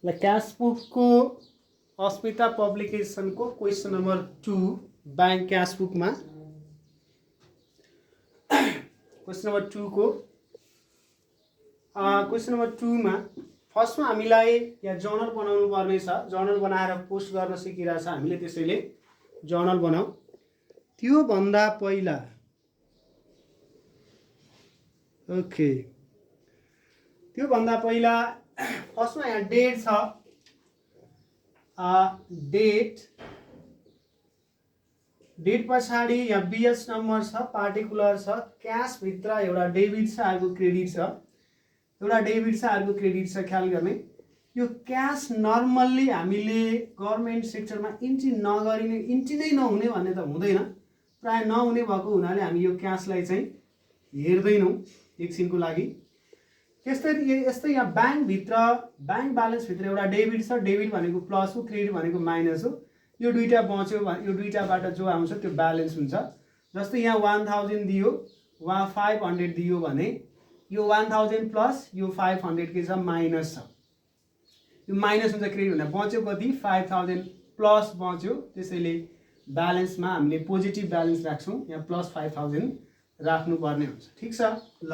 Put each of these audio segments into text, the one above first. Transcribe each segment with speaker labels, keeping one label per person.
Speaker 1: ल क्यास बुकको अस्मिता पब्लिकेसनको question number 2 bank cash बुकमा क्वेसन नम्बर 2 को क्वेसन नम्बर 2 मा फर्स्टमा हामीलाई यहाँ जर्नल बनाउनु पर्ने छ। जर्नल बनाएर पोस्ट गर्न सिकिरहेछ हामीले, त्यसैले जर्नल बनाऊ। त्यो भन्दा पहिला त्यो भन्दा पहिला फर्स्टमा यहाँ डेट छ। डेट पछाडि यहाँ बीएस नम्बर छ, पार्टिकुलर छ, क्यास भित्र एउटा डेबिट छ, अर्को क्रेडिट छ। एउटा डेबिट छ, अर्को क्रेडिट छ। ख्याल गर्ने यो क्यास नर्मल्ली हामीले गभर्नमेन्ट सेक्टरमा इन्ट्री नगरिने, इन्ट्री नै नहुने भन्ने त हुँदैन, प्राय नहुने भएको हुनाले हामी यो क्यासलाई चाहिँ हेर्दैनौँ एकछिनको लागि। यस्तै यहाँ बैंक ब्यालेन्स भित्र एउटा डेबिट छ। डेबिट भनेको प्लस हो, क्रेडिट भनेको माइनस हो। यो दुईटा बच्यो, यो दुईटाबाट जो आउँछ त्यो ब्यालेन्स हुन्छ। जस्तै यहाँ 1000 दियो, वहाँ 500 दियो भने यो 1000 प्लस यो 500 के छ, माइनस छ। यो माइनस हुन्छ, क्रेडिट हुँदा बच्यो कति, 5000 प्लस बच्यो। त्यसैले ब्यालेन्समा हामीले पोजिटिभ ब्यालेन्स राख्छौँ, यहाँ प्लस 5000 राख्नुपर्ने हुन्छ। ठिक छ। ल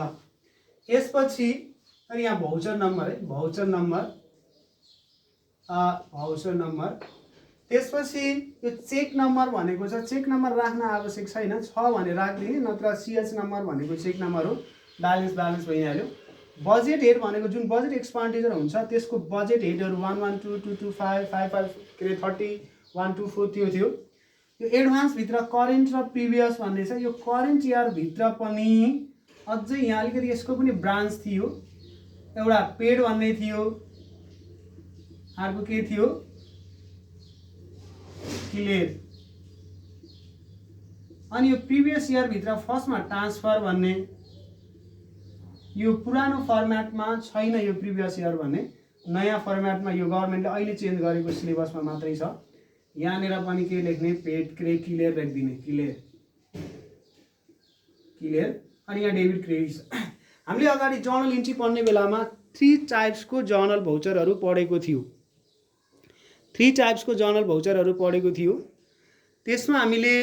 Speaker 1: यसपछि अनि यहाँ भाउचर नम्बर है, भाउचर नम्बर। त्यसपछि यो चेक नम्बर भनेको छ। चेक नम्बर राख्न आवश्यक छैन, छ भने राखिदिने, नत्र सीएच नम्बर भनेको चेक नम्बर हो। ब्यालेन्स भइहाल्यो। बजेट हेड भनेको जुन बजेट एक्सपेन्डिचर हुन्छ त्यसको बजेट हेडहरू 112 225 55 के अरे 30 124 त्यो थियो। यो एडभान्सभित्र करेन्ट र प्रिभियस भन्ने छ। यो करेन्ट इयरभित्र पनि अझै यहाँ अलिकति यसको पनि ब्रान्च थियो। एउटा पेड भन्ने थियो, अर्को के थियो, क्लियर। अनि यो प्रिभियस इयरभित्र फर्स्टमा ट्रान्सफर भन्ने, यो पुरानो फर्मेटमा छैन यो प्रिभियस इयर भन्ने, नयाँ फर्मेटमा यो गभर्नमेन्टले अहिले चेन्ज गरेको सिलेबसमा मात्रै छ। यहाँनिर पनि के लेख्ने, पेड क्लियर लेखिदिने, क्लियर। अनि यहाँ डेबिट क्रेडिट। हामीले अगाडि जर्नल इन्ट्री पढ्ने बेलामा 3 टाइप्सको जर्नल भाउचरहरू पढेको थियो। 3 टाइप्सको जर्नल भाउचरहरू पढेको थियो। त्यसमा हामीले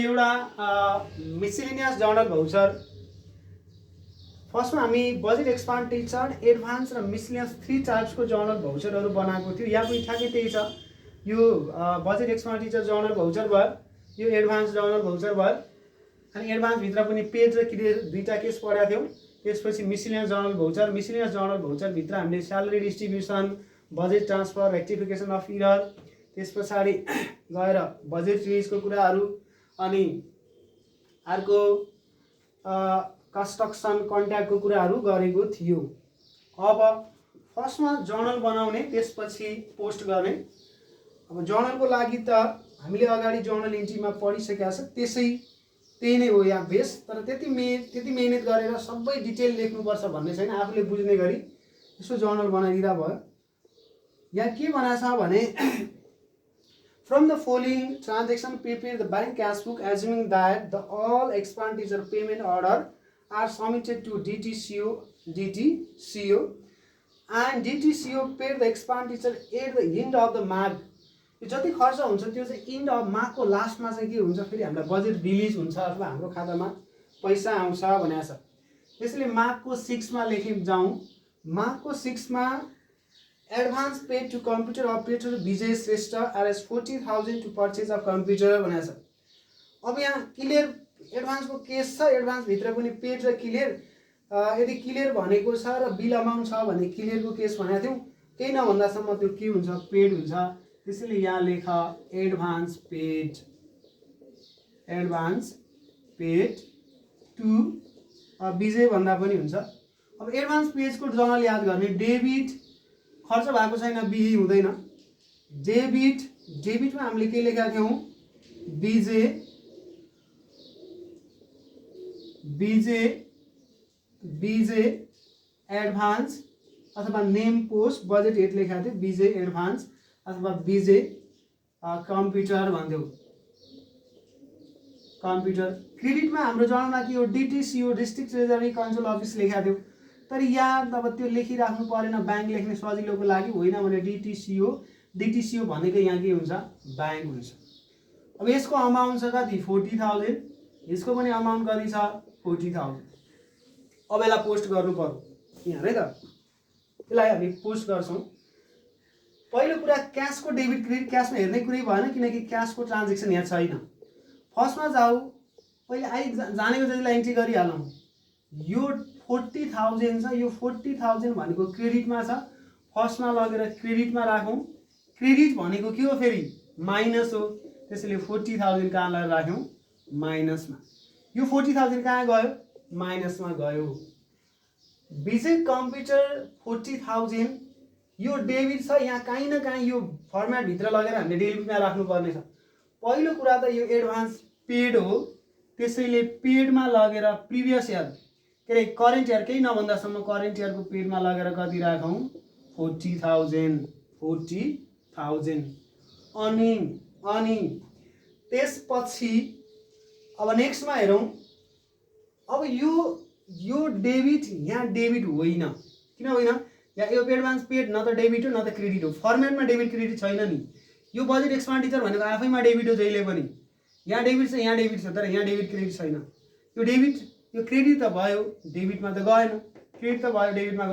Speaker 1: एउटा मिसलेनियस जर्नल भाउचर, फर्स्टमा हामी बजेट एक्सपेन्डिचर, एडभान्स र मिसलेनियस 3 टाइप्सको जर्नल भाउचरहरू बनाएको थियो। यहाँ पनि ठ्याक्कै त्यही छ। यो बजेट एक्सपेन्डिचर जर्नल भाउचर भयो, यो एडभान्स जर्नल भाउचर भयो। अनि एडभान्सभित्र पनि पेड र क्लियर दुईटा केस पढाएको थियौँ। त्यसपछि miscellaneous journal voucher. Miscellaneous journal भाउचरभित्र हामीले salary distribution, budget transfer, rectification of error, त्यस पछाडि गएर बजेट रिलिजको कुराहरू, अनि अर्को कन्स्ट्रक्सन कन्ट्याक्टको कुराहरू गरेको थियो। अब फर्स्टमा जर्नल बनाउने, त्यसपछि पोस्ट गर्ने। अब जर्नलको लागि त हामीले अगाडि जर्नल इन्ट्रीमा पढिसकेका छ, त्यही नै हो यहाँ बेस। तर त्यति मेहनत गरेर सबै डिटेल लेख्नुपर्छ भन्ने छैन, आफूले बुझ्ने गरी यसो जर्नल बनाइदिँदा भयो। यहाँ के भनेको छ भने From the following transaction, prepare the bank cash book assuming that the all expenditure payment order are submitted to DTCO and DTCO paid the expenditure at the end of the month. यो जति खर्च हुन्छ त्यो चाहिँ end of मार्चको लास्टमा चाहिँ के हुन्छ, फेरि हामीलाई बजेट रिलिज हुन्छ अथवा हाम्रो खातामा पैसा आउँछ भनेको छ। त्यसैले मार्चको 6 मा लेखिम जाउँ। मार्चको 6 मा advance paid to computer operator Vijay Shrestha RS 40,000 to purchase of computer भनेको छ। अब यहाँ क्लियर एडभान्सको केस छ। एडभान्सभित्र पनि पेड र क्लियर, यदि क्लियर भनेको छ र बिल अमाउन्ट छ भने क्लियरको केस भनेको थियौँ। केही नभन्दासम्म त्यो के हुन्छ, पेड हुन्छ। त्यसैले यहाँ लेख एडभान्स पेड टु विजय भन्दा पनि हुन्छ। अब एडभान्स पेजको जर्नल याद गर्ने, डेबिट खर्च भएको छैन, बिही हुँदैन। डेबिटमा हामीले के लेखेका थियौँ, विजय एडभान्स अथवा नेम पोस्ट बजेट हेड लेखेका थियो, विजय एडभान्स अथवा विजय कम्प्युटर भन्थ्यौँ। कम्प्युटर। क्रेडिटमा हाम्रो जनाउला कि यो डिटिसिओ डिस्ट्रिक्ट ट्रेजरी कन्ट्रोल अफिस लेखा थियो, तर यहाँ अब त्यो लेखिराख्नु परेन ब्याङ्क लेख्ने सजिलोको लागि, होइन भने डिटिसिओ भनेको यहाँ के हुन्छ, ब्याङ्क हुन्छ। अब यसको अमाउन्ट छ कति, 40,000, यसको पनि अमाउन्ट कति छ, 40,000। अब यसलाई पोस्ट गर्नु पर्यो यहाँ है त, यसलाई हामी पोस्ट गर्छौँ। पहिलो कुरा क्यासको डेबिट क्रेडिट, क्यासमा हेर्ने कुरै भएन किनकि क्यासको ट्रान्जेक्सन यहाँ छैन। फर्स्टमा जाऊ, पहिले जानेको जतिलाई इन्ट्री गरिहालौँ। यो 40,000 छ, यो 40,000 भनेको क्रेडिटमा छ, फर्स्टमा लगेर क्रेडिटमा राखौँ। क्रेडिट भनेको के हो फेरि, माइनस हो, त्यसैले 40,000 कहाँ लगेर राख्यौँ, माइनसमा। यो 40,000 कहाँ गयो, माइनसमा गयो। विजय कम्प्युटर 40,000 यो डेबिट छ, यहाँ कहीँ न कहीँ यो फर्मेटभित्र लगेर हामीले डेबिटमा राख्नुपर्ने छ। पहिलो कुरा त यो एडभान्स पेड हो, त्यसैले पेडमा लगेर प्रिभियस इयर के अरे करेन्ट इयर केही नभन्दासम्म करेन्ट इयरको पेडमा लगेर कति राखौँ, 40,000। अनि त्यसपछि अब नेक्स्टमा हेरौँ। अब यो डेबिट यहाँ डेबिट होइन, किन होइन, यहाँ यो एडभान्स पेड न त डेबिट हो न त क्रेडिट हो, फर्मेटमा डेबिट क्रेडिट छैन नि। यो बजेट एक्सपेन्डिचर भनेको आफैमा डेबिट हो जहिले पनि, यहाँ डेबिट छ यहाँ डेबिट छ, तर यहाँ डेबिट क्रेडिट छैन। यो डेबिट यो क्रेडिट त भयो, डेबिटमा त गएन, क्रेडिट त भयो डेबिटमा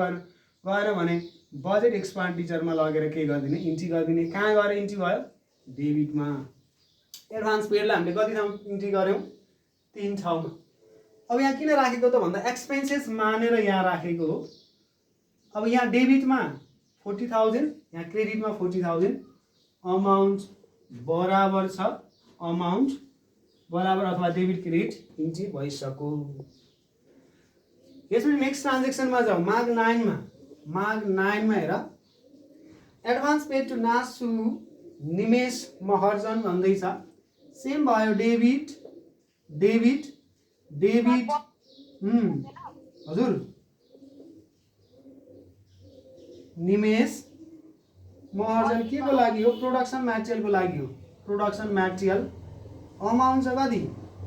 Speaker 1: गएन भने बजेट एक्सपेन्डिचरमा लगेर के गरिदिने, इन्ट्री गरिदिने। कहाँ गएर इन्ट्री भयो, डेबिटमा। एडभान्स पेडलाई हामीले कति ठाउँ इन्ट्री गऱ्यौँ, 3 ठाउँमा। अब यहाँ किन राखेको त भन्दा एक्सपेन्सेस मानेर यहाँ राखेको हो। अब यहाँ डेबिटमा 40,000, यहाँ क्रेडिटमा 40,000, अमाउन्ट बराबर छ, अमाउन्ट बराबर अथवा डेबिट क्रेडिट इन्ट्री भइसक्यो। यसरी नेक्स्ट ट्रान्जेक्सनमा जाउँ, माग 9मा हेर, एडभान्स पेड टु नासु निमेश महर्जन भन्दैछ। सेम भयो, डेबिट हजुर निमेश महर्जन के को लागि हो, प्रोडक्सन मटेरियलको लागि हो, प्रोडक्सन मटेरियल। अमाउन्ट छ कति,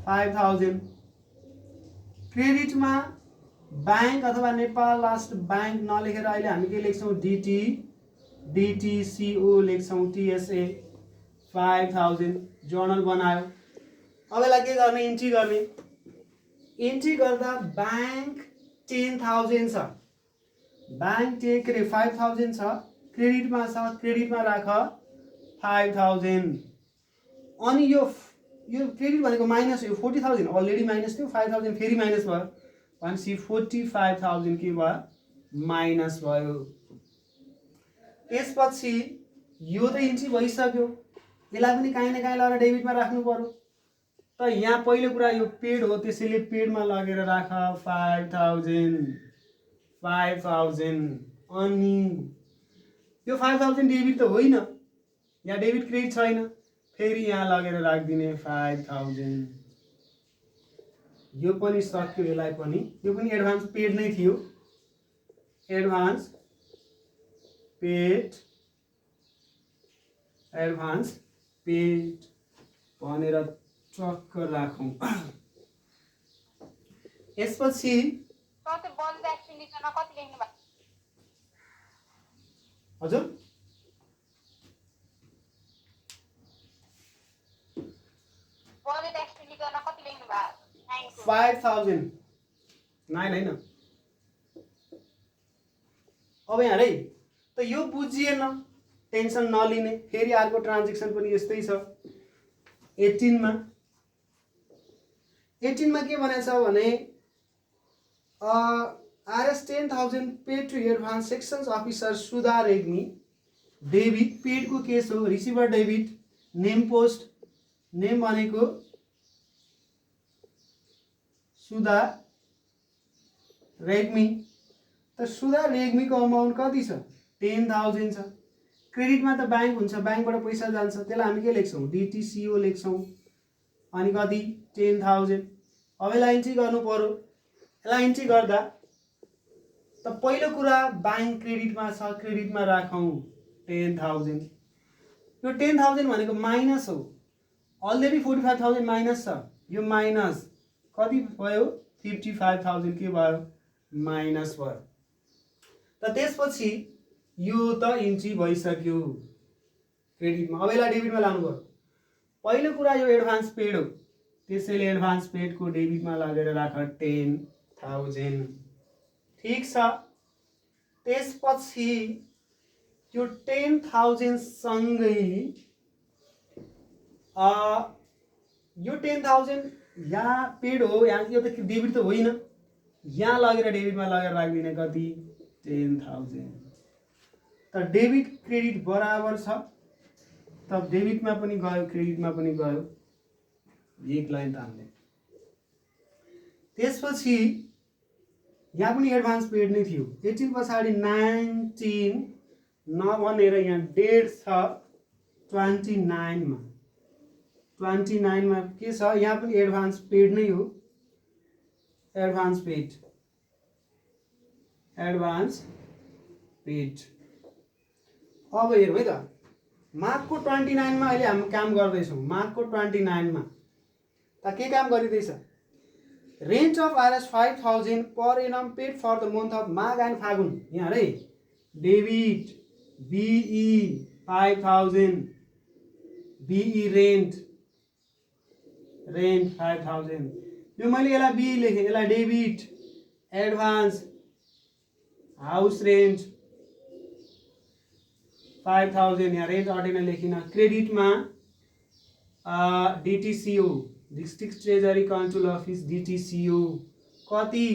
Speaker 1: 5,000। क्रेडिटमा ब्याङ्क अथवा नेपाल राष्ट्र ब्याङ्क नलेखेर अहिले हामी के लेख्छौँ, डिटिसिओ लेख्छौँ, टिएसए 5,000 जर्नल बनायो। अब यसलाई के गर्ने, इन्ट्री गर्ने। इन्ट्री गर्दा ब्याङ्क 10,000 छ, ब्याङ्क के अरे 5,000 छ, क्रेडिटमा छ, क्रेडिटमा राख 5,000। अनि यो क्रेडिट भनेको माइनस हो, यो 40,000 अलरेडी माइनस थियो, 5,000 फेरि माइनस भयो भनेपछि 45,000 के भयो, माइनस भयो। त्यसपछि यो त इन्ट्री भइसक्यो, यसलाई पनि काहीँ न काहीँ लगेर डेबिटमा राख्नु पर्यो। त यहाँ पहिलो कुरा यो पेड हो, त्यसैले पेडमा लगेर राख 5,000। अनि यो 5,000 डेबिट त होइन, यहाँ डेबिट क्रेडिट छैन, फेरि यहाँ लगेर राखिदिने 5,000। यो पनि सक्यो, यसलाई पनि, यो पनि एडभान्स पेड नै थियो, एडभान्स पेड भनेर चक्क राखौँ। यसपछि हजुर 5,000 9 होइन। अब यहाँ है त यो बुझिएन, टेन्सन नलिने, फेरि अर्को ट्रान्जेक्सन पनि यस्तै छ। 18मा के भनेछ भने RS 10,000 paid to advance sections officer Sudha Regmi. Debit पेडको केस हो, receiver debit, name post, name भनेको सुधा रेग्मी। त सुधा रेग्मीको अमाउन्ट कति छ, 10,000 छ। क्रेडिटमा त ब्याङ्क हुन्छ, ब्याङ्कबाट पैसा जान्छ, त्यसलाई हामी के लेख्छौँ, डिटिसिओ लेख्छौँ। अनि कति, 10,000। अब यसलाई इन्ट्री गर्नु पर्यो। यसलाई इन्ट्री गर्दा त पहिलो कुरा ब्याङ्क क्रेडिटमा छ, क्रेडिटमा राखौँ 10,000। यो 10,000 भनेको माइनस हो, अलरेडी 45,000 माइनस छ, यो माइनस कति भयो 55,000 के भयो माइनस भयो। त त्यसपछि यो त इन्ट्री भइसक्यो क्रेडिटमा। अब यसलाई डेबिटमा लानु पर्यो। पहिलो कुरा यो एडभान्स पेड हो, त्यसैले एडभान्स पेडको डेबिटमा लगेर राख 10,000। ठीक छ। त्यसपछि यो 10,000 सँगै यो 10,000 यहाँ पेड हो, यहाँ यो त डेबिट त होइन, यहाँ लगेर डेबिटमा लगेर राख्दिने कति 10,000। त डेबिट क्रेडिट बराबर छ, तब डेबिटमा पनि गयो क्रेडिटमा पनि गयो, एक लाइन तान्ने। त्यसपछि यहाँ पनि एडभान्स पेड नै थियो। 18 पछाडि 19 नभनेर यहाँ डेट छ 29 मा। 29 मा के छ, यहाँ पनि एडभान्स पेड नै हो, एडभान्स पेड अब हेरौँ है त। माघको 29 मा अहिले हामी काम गर्दैछौँ। माघको 29 मा त के काम गरिँदैछ, rent of RS 5,000 per annum paid for the month of Magh and Falgun. यहाँ रे डेबिट बिई 5,000 बिई रेन्ट 5,000। यो मैले यसलाई बी लेखेँ, यसलाई डेबिट एडभान्स हाउस रेन्ट 5,000। यहाँ रेन्ट अटेन लेखिन। क्रेडिटमा डिटिसिओ डिस्ट्रिक्ट ट्रेजरी कन्ट्रोल अफिस डिटिसिओ कति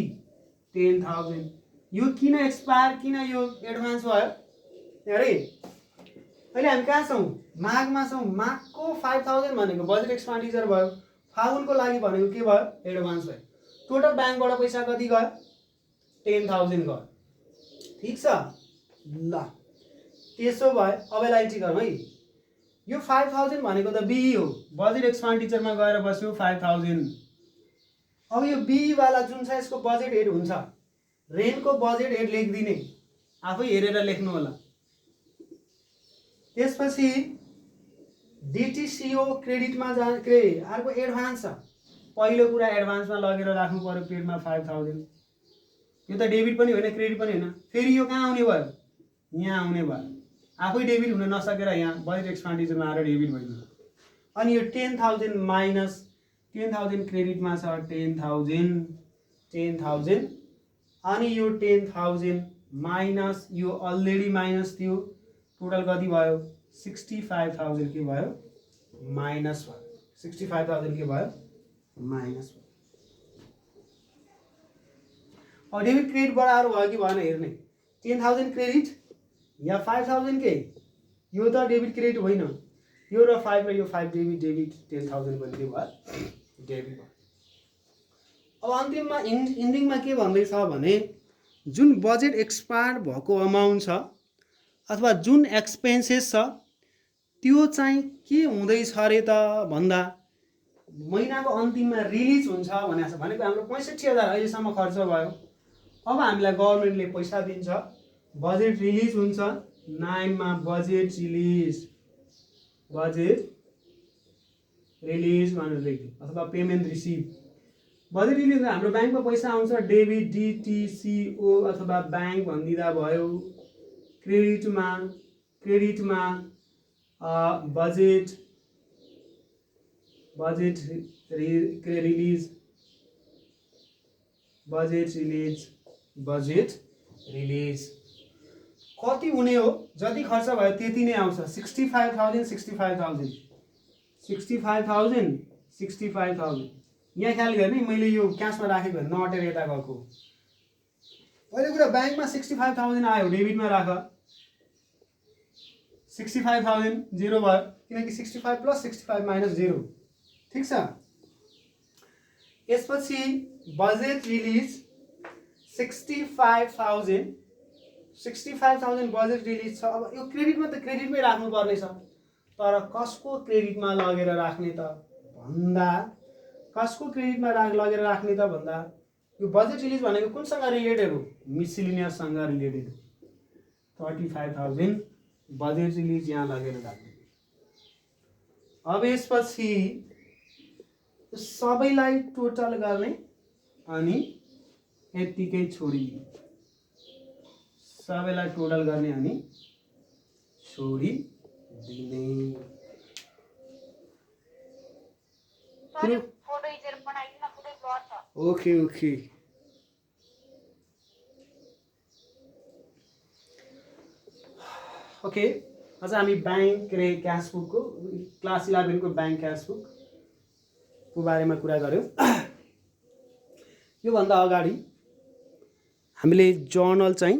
Speaker 1: 10,000। यो किन एक्सपायर, किन यो एडभान्स भयो यहाँ रे। अहिले हामी कहाँ छौँ, माघमा छौँ। माघको 5,000 भनेको बजेट एक्सपेन्डिचर भयो, फागुनको लागि भनेको के भयो एडभान्स भयो। टोटल ब्याङ्कबाट पैसा कति गयो 10,000 गयो। ठिक छ ल, त्यसो भए अब यसलाई एन्ट्री गरौँ है। यो 5,000 भनेको त बिई हो, बजेट एक्सपेन्डिचरमा गएर बस्यो 5,000। अब यो बिई वाला जुन छ यसको बजेट हेड हुन्छ, रेन्टको बजेट हेड लेखिदिने, आफै हेरेर लेख्नु होला। त्यसपछि डिटिसिओ क्रेडिटमा जाने, अर्को एडभान्स छ। पहिलो कुरा एडभान्समा लगेर राख्नु पर्यो पेडमा 5,000। यो त डेबिट पनि होइन क्रेडिट पनि होइन, फेरि यो कहाँ आउने भयो यहाँ आउने भयो। आफै डेबिट हुन नसकेर यहाँ बजेट एक्सपेन्डिचरमा आएर डेबिट भइदियो। अनि यो 10,000 माइनस 10,000 क्रेडिटमा छ 10,000 अनि यो 10,000 माइनस यो अलरेडी माइनस थियो, टोटल कति भयो 65,000 के भयो माइनस भयो। 65,000 के भयो माइनस भयो। अब डेबिट क्रेडिट बराबर भयो कि भएन हेर्ने। 10,000 क्रेडिट या 5,000 के, यो त डेबिट क्रेडिट होइन, यो र 5 र यो 5 डेबिट 10,000 पनि के भयो डेबिट भयो। अब अन्तिममा इन्डिङमा के भन्दैछ भने जुन बजेट एक्सपायर भएको अमाउन्ट छ अथवा जुन एक्सपेन्सेस छ त्यो चाहिँ के हुँदैछ अरे त भन्दा महिनाको अन्तिममा रिलिज हुन्छ भनेको छ। भनेको हाम्रो 65,000 अहिलेसम्म खर्च भयो। अब हामीलाई गभर्नमेन्टले पैसा दिन्छ, बजेट रिलिज हुन्छ 9 मा बजेट रिलिज भनेर लेख्दियो अथवा पेमेन्ट रिसिभ। बजेट रिलिज हाम्रो ब्याङ्कमा पैसा आउँछ, डेबिट डिटिसिओ अथवा ब्याङ्क भनिदिँदा भयो। क्रेडिटमा बजेट रिलिज कति हुने हो, जति खर्च भयो त्यति नै आउँछ। 65,000 यहाँ ख्याल गर्ने, मैले यो क्यासमा राखेको नअटेर यता गएको। पहिलो कुरा ब्याङ्कमा 65,000 आयो, डेबिटमा राख 65,000 0 भयो, किनकि 65 प्लस 65 माइनस 0। ठिक छ। यसपछि बजेट रिलिज 65,000 बजेट रिलिज छ। अब यो क्रेडिटमा त क्रेडिटमै राख्नु पर्ने छ, तर कसको क्रेडिटमा लगेर राख्ने त भन्दा यो बजेट रिलिज भनेको कुनसँग रिलेटेड हो, मिसलिनियससँग रिलेटेड हो। 35,000 बजेट रिलिज यहाँ लगेर राख्ने। अब यसपछि यो सबैलाई टोटल गर्ने अनि यतिकै छोडिदिने, सबैलाई टोटल गर्ने अनि छोडिदिने। ओके ओके ओके अझ हामी ब्याङ्क रे क्यास बुकको क्लास 11 को ब्याङ्क क्यास बुकको बारेमा कुरा गऱ्यौँ। योभन्दा अगाडि हामीले जर्नल चाहिँ